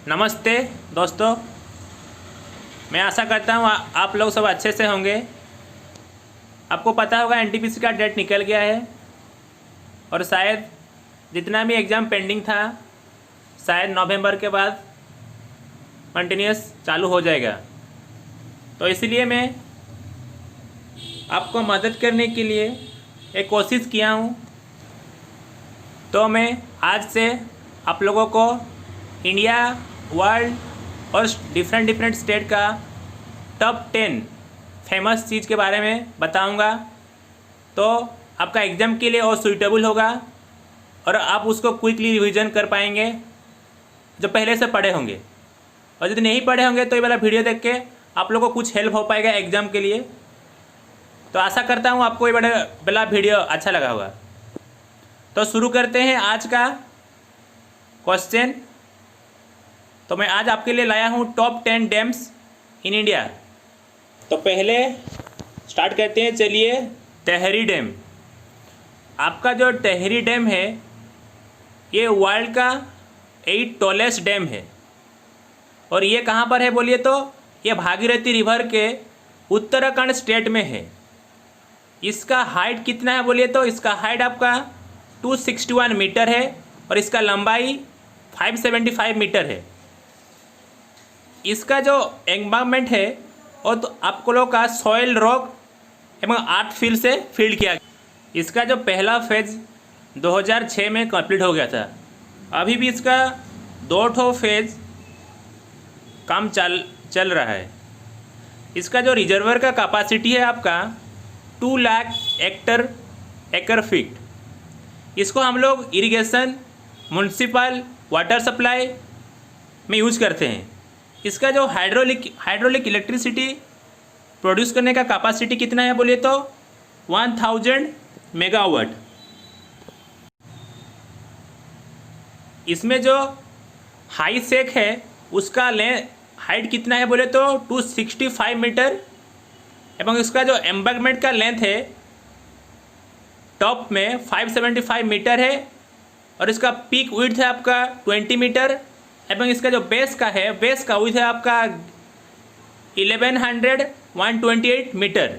नमस्ते दोस्तों, मैं आशा करता हूँ आप लोग सब अच्छे से होंगे। आपको पता होगा एनटीपीसी का डेट निकल गया है और शायद जितना भी एग्ज़ाम पेंडिंग था शायद नवंबर के बाद कंटिन्यूस चालू हो जाएगा। तो इसलिए मैं आपको मदद करने के लिए एक कोशिश किया हूँ। तो मैं आज से आप लोगों को इंडिया, वर्ल्ड और डिफरेंट स्टेट का टॉप 10 फेमस चीज़ के बारे में बताऊंगा। तो आपका एग्ज़ाम के लिए और सूटेबल होगा और आप उसको क्विकली रिवीजन कर पाएंगे जो पहले से पढ़े होंगे। और यदि नहीं पढ़े होंगे तो ये वाला वीडियो देख के आप लोगों को कुछ हेल्प हो पाएगा एग्ज़ाम के लिए। तो आशा करता हूँ आपको ये बड़ा वीडियो अच्छा लगा होगा। तो शुरू करते हैं आज का क्वेश्चन। तो मैं आज आपके लिए लाया हूँ टॉप 10 डैम्स इन इंडिया। तो पहले स्टार्ट करते हैं, चलिए टेहरी डैम। आपका जो टेहरी डैम है ये वर्ल्ड का 8 टॉलेस्ट डैम है और ये कहाँ पर है बोलिए तो ये भागीरथी रिवर के उत्तराखंड स्टेट में है। इसका हाइट कितना है बोलिए तो इसका हाइट आपका 261 मीटर है और इसका लंबाई 575 मीटर है। इसका जो एम्बांकमेंट है वो तो आपको लोग का सॉइल रॉक एवं आर्थ फिल से फील्ड किया गया। इसका जो पहला फेज 2006 में कंप्लीट हो गया था। अभी भी इसका 2 फेज काम चल रहा है। इसका जो रिजर्वर का कैपेसिटी है आपका 2 लाख एकड़ फीट। इसको हम लोग इरिगेशन, म्यूनसिपल वाटर सप्लाई में यूज करते हैं। इसका जो हाइड्रोलिक इलेक्ट्रिसिटी प्रोड्यूस करने का कैपेसिटी कितना है बोलिए तो 1000 मेगावाट। इसमें जो हाई सेक है उसका हाइट कितना है बोले तो 265 मीटर एवं इसका जो एम्बैंकमेंट का लेंथ है टॉप में 575 मीटर है और इसका पीक विड्थ है आपका 20 मीटर एवं इसका जो बेस का विड्थ है आपका 1128 मीटर।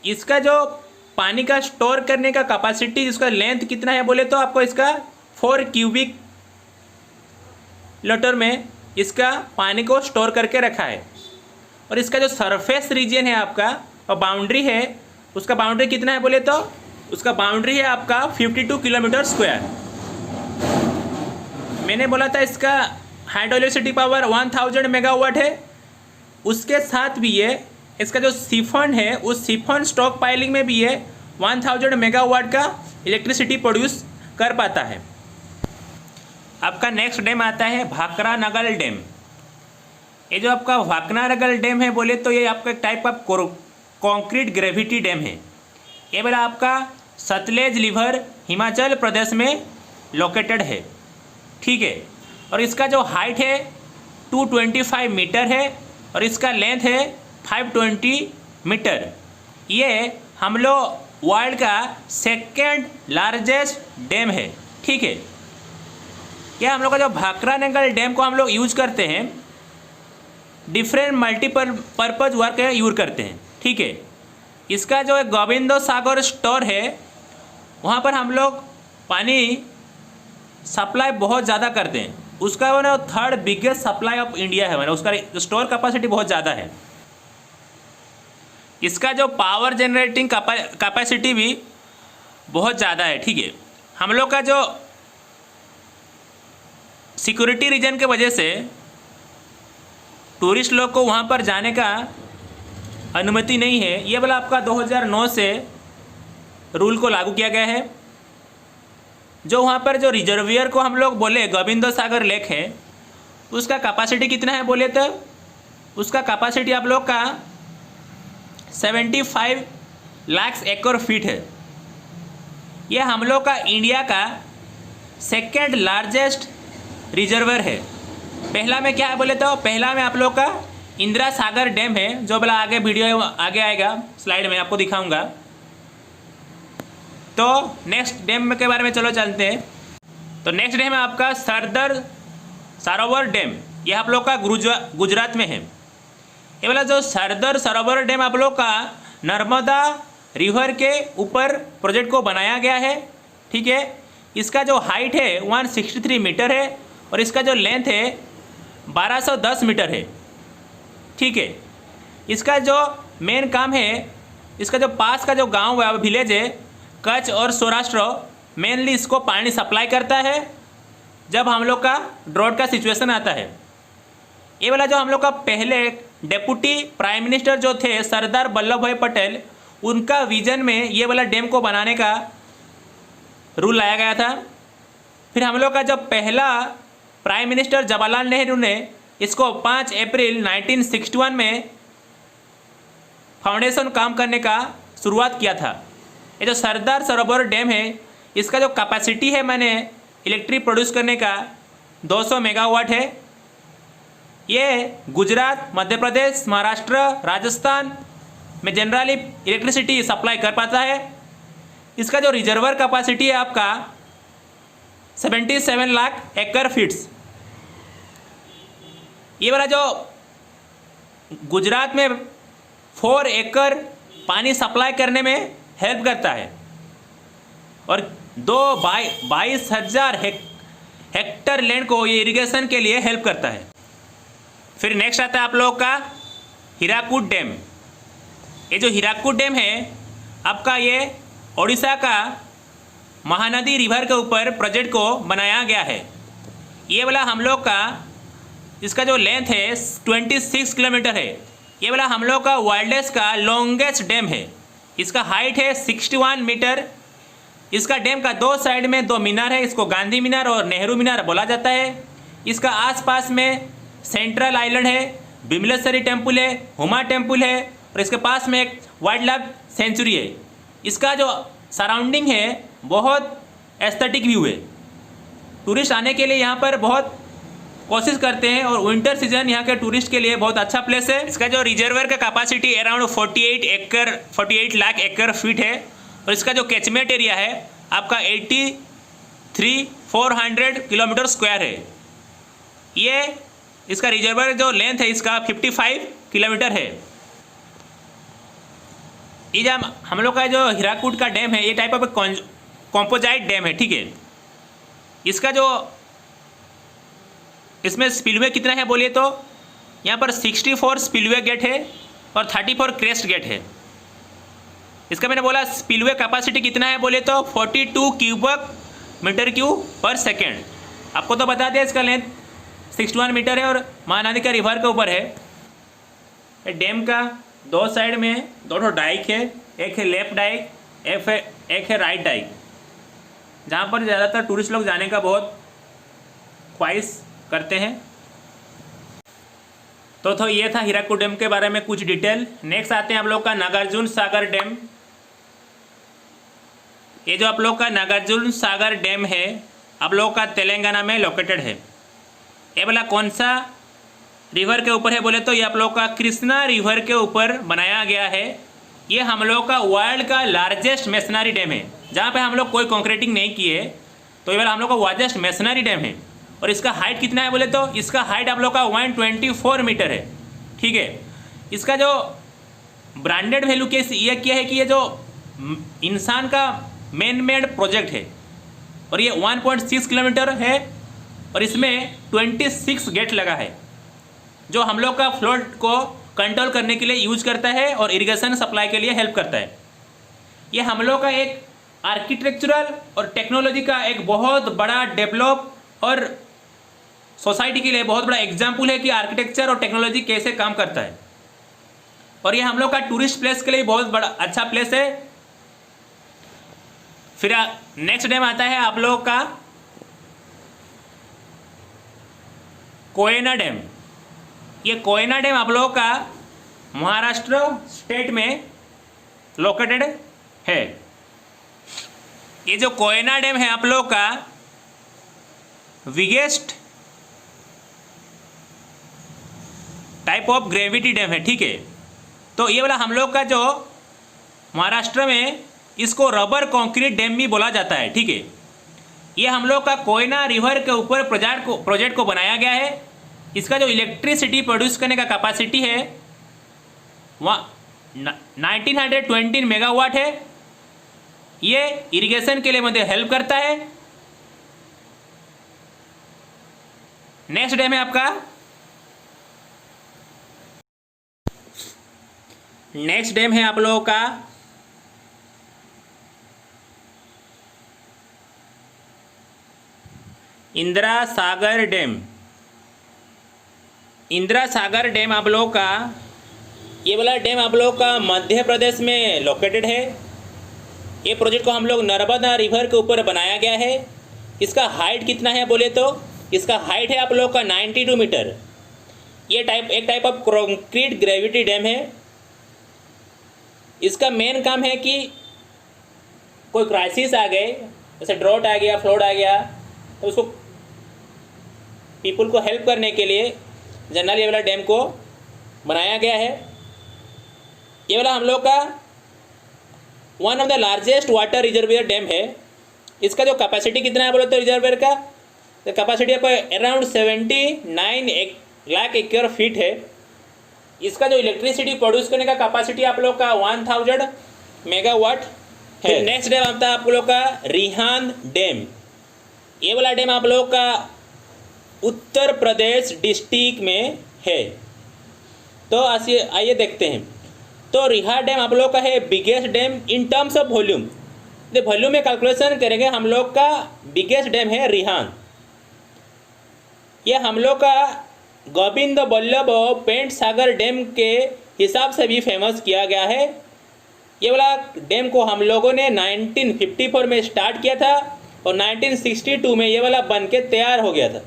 इसका जो पानी का स्टोर करने का कैपेसिटी इसका लेंथ कितना है बोले तो आपको इसका 4 क्यूबिक लीटर में इसका पानी को स्टोर करके रखा है। और इसका जो सरफेस रीजन है आपका और बाउंड्री है उसका बाउंड्री कितना है बोले तो उसका बाउंड्री है आपका 52 किलोमीटर स्क्वायर। मैंने बोला था इसका हाइड्रोइलेक्ट्रिसिटी पावर 1000 मेगावाट है। उसके साथ भी ये इसका जो सिफन है उस सिफन स्टॉक पाइलिंग में भी ये 1000 मेगावाट का इलेक्ट्रिसिटी प्रोड्यूस कर पाता है। आपका नेक्स्ट डैम आता है भाखरा नगर डैम। ये जो आपका भाखरा नगर डैम है बोले तो ये आपका एक टाइप का कॉन्क्रीट ग्रेविटी डैम है। ये वाला आपका सतलेज रिवर हिमाचल प्रदेश में लोकेटेड है, ठीक है। और इसका जो हाइट है 225 मीटर है और इसका लेंथ है 520 मीटर। ये हम लोग वर्ल्ड का सेकेंड लार्जेस्ट डैम है, ठीक है। यह हम लोग का जो भाखरा नगर डैम को हम लोग यूज करते हैं डिफरेंट मल्टीपर्पज़ वर्क यूज करते हैं, ठीक है। इसका जो गोविंद सागर स्टोर है वहाँ पर हम लोग पानी सप्लाई बहुत ज़्यादा करते हैं। उसका वो ना 3rd biggest supply of India है, उसका स्टोर कैपेसिटी बहुत ज़्यादा है। इसका जो पावर जनरेटिंग कैपेसिटी भी बहुत ज़्यादा है, ठीक है। हम लोग का जो सिक्योरिटी रीजन के वजह से टूरिस्ट लोग को वहाँ पर जाने का अनुमति नहीं है। ये वाला आपका 2009 से रूल को लागू किया गया है। जो वहाँ पर जो रिजर्वियर को हम लोग बोले गोविंद सागर लेक है उसका कैपेसिटी कितना है बोले तो उसका कैपेसिटी आप लोग का 75 लाख एकड़ फीट है। यह हम लोग का इंडिया का सेकेंड लार्जेस्ट रिजर्वर है। पहला में क्या है बोले तो पहला में आप लोग का इंदिरा सागर डैम है जो बोला आगे वीडियो आगे आएगा स्लाइड में आपको दिखाऊंगा। तो नेक्स्ट डैम के बारे में चलो चलते हैं। तो नेक्स्ट डैम है आपका सरदार सरोवर डैम, ये आप लोग का गुजरात में है। ये वाला जो सरदार सरोवर डैम आप लोग का नर्मदा रिवर के ऊपर प्रोजेक्ट को बनाया गया है, ठीक है। इसका जो हाइट है 163 मीटर है और इसका जो लेंथ है 1210 मीटर है, ठीक है। इसका जो मेन काम है, इसका जो पास का जो गांव है, विलेज है, कच्छ और सौराष्ट्र मेनली इसको पानी सप्लाई करता है जब हम लोग का ड्रॉट का सिचुएशन आता है। ये वाला जो हम लोग का पहले डेप्यूटी प्राइम मिनिस्टर जो थे सरदार वल्लभ भाई पटेल, उनका विजन में ये वाला डैम को बनाने का रूल लाया गया था। फिर हम लोग का जब पहला प्राइम मिनिस्टर जवाहरलाल नेहरू ने इसको 5 अप्रैल 1961 में फाउंडेशन काम करने का शुरुआत किया था। ये जो सरदार सरोवर डैम है, इसका जो कैपेसिटी है मैंने इलेक्ट्रिक प्रोड्यूस करने का 200 मेगावाट है। ये गुजरात, मध्य प्रदेश, महाराष्ट्र, राजस्थान में जनरली इलेक्ट्रिसिटी सप्लाई कर पाता है। इसका जो रिजर्वर कैपेसिटी है आपका 77 लाख एकड़ फीट्स। ये वाला जो गुजरात में 4 एकड़ पानी सप्लाई करने में हेल्प करता है और 22,000 हेक्टर लैंड को ये इरिगेशन के लिए हेल्प करता है। फिर नेक्स्ट आता है आप लोगों का हीराकुद डैम। ये जो हीराकुद डैम है आपका, ये ओडिशा का महानदी रिवर के ऊपर प्रोजेक्ट को बनाया गया है। ये वाला हम लोग का, इसका जो लेंथ है 26 किलोमीटर है। ये वाला हम लोग का वर्ल्ड का लॉन्गेस्ट डैम है। इसका हाइट है 61 मीटर। इसका डैम का 2 साइड में 2 मीनार है, इसको गांधी मीनार और नेहरू मीनार बोला जाता है। इसका आसपास में सेंट्रल आइलैंड है, बिमलेश्वरी टेम्पल है, हुमा टेम्पल है और इसके पास में एक वाइल्ड लाइफ सेंचुरी है। इसका जो सराउंडिंग है बहुत एस्थेटिक व्यू है। टूरिस्ट आने के लिए यहाँ पर बहुत कोशिश करते हैं और विंटर सीजन यहाँ के टूरिस्ट के लिए बहुत अच्छा प्लेस है। इसका जो रिजर्वर का कैपेसिटी अराउंड 48 लाख एकड़ फीट है और इसका जो कैचमेंट एरिया है आपका 83,400 किलोमीटर स्क्वायर है। ये इसका रिजर्वर जो लेंथ है इसका 55 किलोमीटर है। ये जो हम लोग का जो हीराकुद का डैम है, ये टाइप ऑफ कॉम्पोजाइट डैम है, ठीक है। इसका जो इसमें स्पिलवे कितना है बोलिए तो यहाँ पर 64 स्पिलवे गेट है और 34 क्रेस्ट गेट है। इसका मैंने बोला स्पिलवे कैपेसिटी कितना है बोले तो 42 क्यूबिक मीटर क्यूब पर सेकेंड। आपको तो बता दिया इसका लेंथ 61 मीटर है और महानदी का रिवर के ऊपर है। डैम का 2 साइड में 2 डाइक है, एक है लेफ्ट डाइक, एक है राइट डाइक, जहाँ पर ज़्यादातर टूरिस्ट लोग जाने का बहुत ख्वाहिश करते हैं। तो ये था हीराकुद डैम के बारे में कुछ डिटेल। नेक्स्ट आते हैं आप लोग का नागार्जुन सागर डैम। ये जो आप लोग का नागार्जुन सागर डैम है आप लोग का तेलंगाना में लोकेटेड है। ये वाला कौन सा रिवर के ऊपर है बोले तो ये आप लोग का कृष्णा रिवर के ऊपर बनाया गया है। ये हम लोग का वर्ल्ड का लार्जेस्ट मेसनरी डैम है, जहाँ पे हम लोग कोई कंक्रीटिंग नहीं किए। तो ये वाला हम लोग का लार्जेस्ट मेसनरी डैम है और इसका हाइट कितना है बोले तो इसका हाइट आप लोग का 124 मीटर है, ठीक है। इसका जो ब्रांडेड वैल्यू केस ये क्या है कि ये जो इंसान का मैन मेड प्रोजेक्ट है और ये 1.6 किलोमीटर है और इसमें 26 गेट लगा है जो हम लोग का फ्लोट को कंट्रोल करने के लिए यूज करता है और इरिगेशन सप्लाई के लिए हेल्प करता है। ये हम लोग का एक आर्किटेक्चरल और टेक्नोलॉजी का एक बहुत बड़ा डेवलप और सोसाइटी के लिए बहुत बड़ा एग्जाम्पल है कि आर्किटेक्चर और टेक्नोलॉजी कैसे काम करता है। और ये हम लोग का टूरिस्ट प्लेस के लिए बहुत बड़ा अच्छा प्लेस है। फिर नेक्स्ट डैम आता है आप लोगों का कोयना डैम। ये कोयना डैम आप लोगों का महाराष्ट्र स्टेट में लोकेटेड है। ये जो कोयना डैम है आप लोगों का biggest type of gravity dam है, ठीक है। तो ये वाला हम लोग का जो महाराष्ट्र में इसको रबर कंक्रीट डैम भी बोला जाता है, ठीक है। ये हम लोग का कोयना रिवर के ऊपर प्रोजेक्ट को बनाया गया है। इसका जो इलेक्ट्रिसिटी प्रोड्यूस करने का कैपेसिटी है वहाँ 1920 मेगावाट है। ये इरिगेशन के लिए मुझे हेल्प करता है। नेक्स्ट डैम है आपका, नेक्स्ट डैम है आप लोगों का इंदिरा सागर डैम। इंदिरा सागर डैम आप लोगों का, ये वाला डैम आप लोगों का मध्य प्रदेश में लोकेटेड है। ये प्रोजेक्ट को हम लोग नर्मदा रिवर के ऊपर बनाया गया है। इसका हाइट कितना है बोले तो इसका हाइट है आप लोग का 92 मीटर। ये एक type of concrete gravity dam है। इसका मेन काम है कि कोई क्राइसिस आ गए, जैसे ड्रॉट आ गया, फ्लड आ गया, तो उसको पीपल को हेल्प करने के लिए जनरल ये वाला डैम को बनाया गया है। ये वाला हम लोग का one of the largest water reservoir dam है। इसका जो कैपेसिटी कितना है बोले तो रिजर्वियर का कैपेसिटी आपका अराउंड 79 लाख एक्यूर फीट है। इसका जो इलेक्ट्रिसिटी प्रोड्यूस करने का कैपेसिटी आप लोग का 1000 मेगावाट है। नेक्स्ट डैम आता है आप लोग का रिहांद डैम। ये वाला डैम आप लोग का उत्तर प्रदेश डिस्ट्रिक्ट में है। तो आइए देखते हैं। तो रिहा डैम आप लोग का है biggest dam in terms of volume. तो वॉल्यूम में कैलकुलेशन करेंगे हम लोग का बिगेस्ट डैम है रिहांद। ये हम लोग का गोविंद बल्लभ पेंट सागर डैम के हिसाब से भी फेमस किया गया है। ये वाला डैम को हम लोगों ने 1954 में स्टार्ट किया था और 1962 में ये वाला बन के तैयार हो गया था।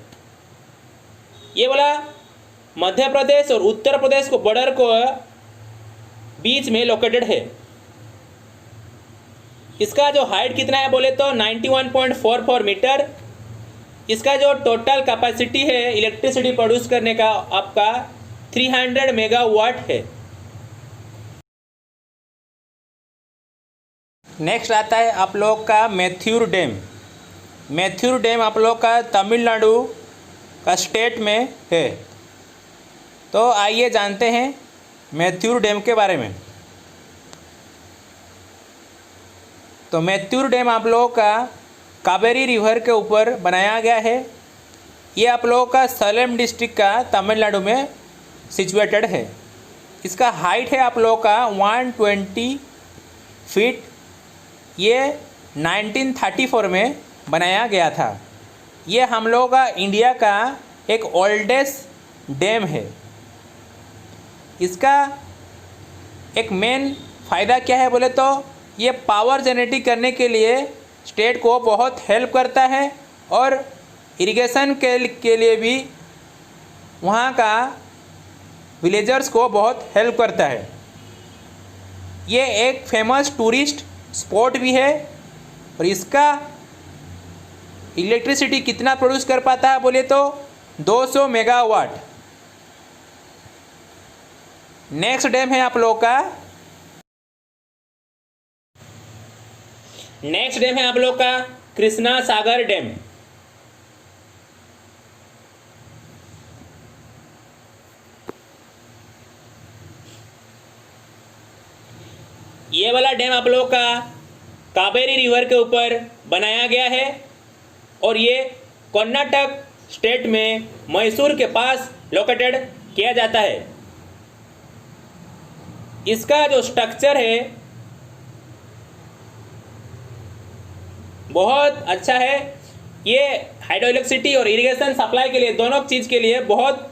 ये वाला मध्य प्रदेश और उत्तर प्रदेश को बॉर्डर को बीच में लोकेटेड है। इसका जो हाइट कितना है बोले तो 91.44 मीटर। इसका जो टोटल कैपेसिटी है इलेक्ट्रिसिटी प्रोड्यूस करने का आपका 300 मेगावाट है। नेक्स्ट आता है आप लोग का मैथ्यूर डैम। मैथ्यूर डैम आप लोग का तमिलनाडु का स्टेट में है। तो आइए जानते हैं मैथ्यूर डैम के बारे में। तो मैथ्यूर डैम आप लोगों का कावेरी रिवर के ऊपर बनाया गया है। ये आप लोगों का सलेम डिस्ट्रिक्ट का तमिलनाडु में सिचुएटेड है। इसका हाइट है आप लोगों का 120 फीट। ये 1934 में बनाया गया था। ये हम लोगों का इंडिया का एक ओल्डेस्ट डैम है। इसका एक मेन फ़ायदा क्या है बोले तो ये पावर जनरेटिंग करने के लिए स्टेट को बहुत हेल्प करता है और इरिगेशन के लिए भी वहाँ का विलेजर्स को बहुत हेल्प करता है। ये एक फेमस टूरिस्ट स्पॉट भी है और इसका इलेक्ट्रिसिटी कितना प्रोड्यूस कर पाता है बोले तो 200 मेगावाट। नेक्स्ट डैम है आप लोग का, नेक्स्ट डैम है आप लोग का कृष्णा सागर डैम। ये वाला डैम आप लोग का कावेरी रिवर के ऊपर बनाया गया है और ये कर्नाटक स्टेट में मैसूर के पास लोकेटेड किया जाता है। इसका जो स्ट्रक्चर है बहुत अच्छा है। ये हाइड्रो इलेक्ट्रिसिटी और इरिगेशन सप्लाई के लिए दोनों चीज़ के लिए बहुत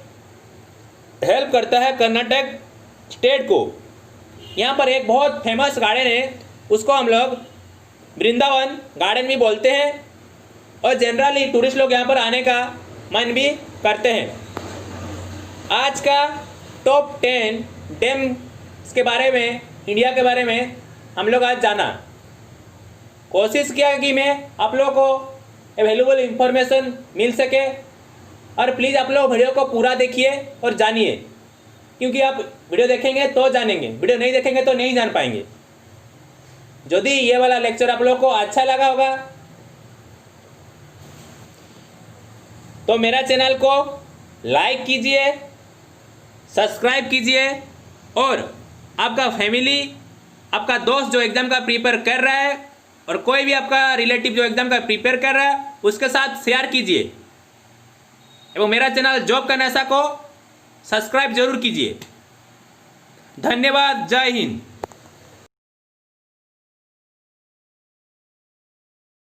हेल्प करता है कर्नाटक स्टेट को। यहाँ पर एक बहुत फेमस गार्डन है, उसको हम लोग वृंदावन गार्डन भी बोलते हैं और जनरली टूरिस्ट लोग यहाँ पर आने का मन भी करते हैं। आज का टॉप 10 डैम के बारे में, इंडिया के बारे में हम लोग आज जाना। कोशिश किया कि मैं आप लोगों को अवेलेबल इंफॉर्मेशन मिल सके और प्लीज़ आप लोग वीडियो को पूरा देखिए और जानिए, क्योंकि आप वीडियो देखेंगे तो जानेंगे, वीडियो नहीं देखेंगे तो नहीं जान पाएंगे। यदि ये वाला लेक्चर आप लोगों को अच्छा लगा होगा तो मेरा चैनल को लाइक कीजिए, सब्सक्राइब कीजिए और आपका फैमिली, आपका दोस्त जो एग्ज़ाम का प्रिपेयर कर रहा है और कोई भी आपका रिलेटिव जो एग्ज़ाम का प्रिपेयर कर रहा है उसके साथ शेयर कीजिए एवं मेरा चैनल जॉब का नशा को सब्सक्राइब जरूर कीजिए। धन्यवाद। जय हिंद।